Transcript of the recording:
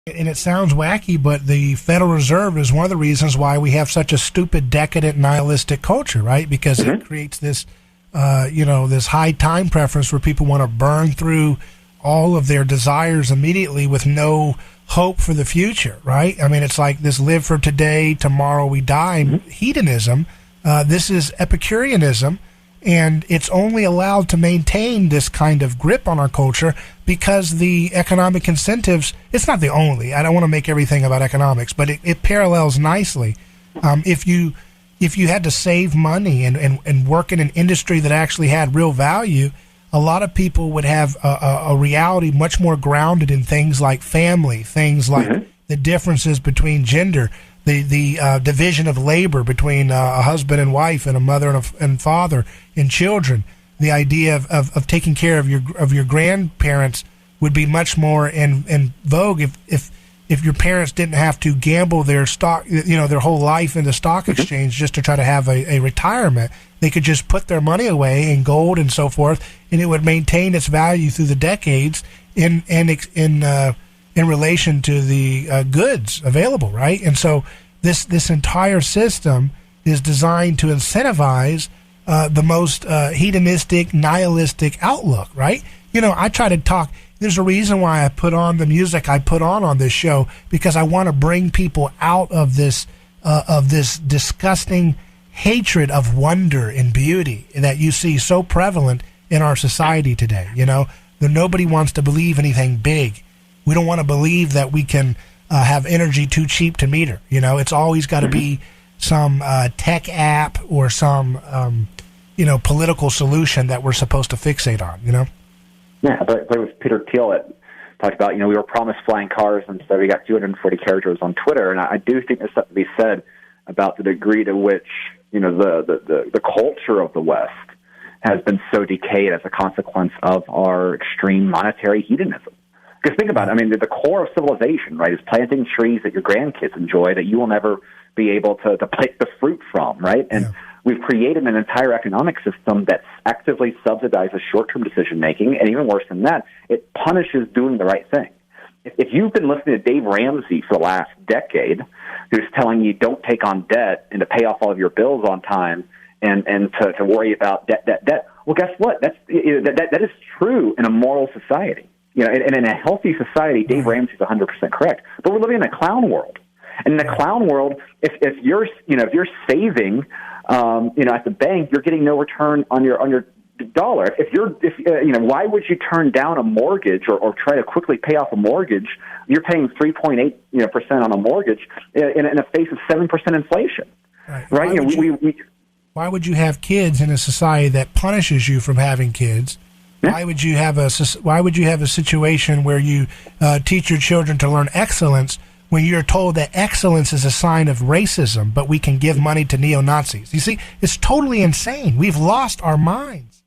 And it sounds wacky, but the Federal Reserve is one of the reasons why we have such a stupid, decadent, nihilistic culture, right? Because it creates this, this high time preference where people want to burn through all of their desires immediately with no hope for the future, right? I mean, it's like this live for today, tomorrow we die hedonism. This is Epicureanism, and it's only allowed to maintain this kind of grip on our culture because the economic incentives, it's not the only, I don't want to make everything about economics, but it parallels nicely. If you had to save money and work in an industry that actually had real value, a lot of people would have a reality much more grounded in things like family, things like the differences between gender, the division of labor between a husband and wife and a mother and father and children. The idea of taking care of your grandparents would be much more in vogue if your parents didn't have to gamble their stock, their whole life in the stock exchange just to try to have a retirement. They could just put their money away in gold and so forth, and it would maintain its value through the decades in relation to the goods available, right? And so this entire system is designed to incentivize the most hedonistic, nihilistic outlook, right? I try to talk. There's a reason why I put on the music I put on this show, because I want to bring people out of this disgusting hatred of wonder and beauty that you see so prevalent in our society today. That nobody wants to believe anything big. We don't want to believe that we can have energy too cheap to meter. It's always got to be some tech app or some political solution that we're supposed to fixate on. Yeah, but it was Peter Thiel that talked about, we were promised flying cars, and so we got 240 characters on Twitter. And I do think there's something to be said about the degree to which, the culture of the West has been so decayed as a consequence of our extreme monetary hedonism. Because think about it, the core of civilization, right, is planting trees that your grandkids enjoy that you will never be able to pick the fruit from, right? And we've created an entire economic system that actively subsidizes short-term decision-making, and even worse than that, it punishes doing the right thing. If you've been listening to Dave Ramsey for the last decade, who's telling you don't take on debt and to pay off all of your bills on time and to worry about debt, well, guess what? That is true in a moral society. And in a healthy society, Dave Ramsey is 100% correct. But we're living in a clown world. And in the clown world, if you're saving, at the bank, you're getting no return on your dollar. Why would you turn down a mortgage or try to quickly pay off a mortgage? You're paying 3.8% on a mortgage in a face of 7% inflation, right? Why would you have kids in a society that punishes you from having kids? Yeah. Why would you have a situation where you teach your children to learn excellence when you're told that excellence is a sign of racism, but we can give money to neo-Nazis? You see, it's totally insane. We've lost our minds.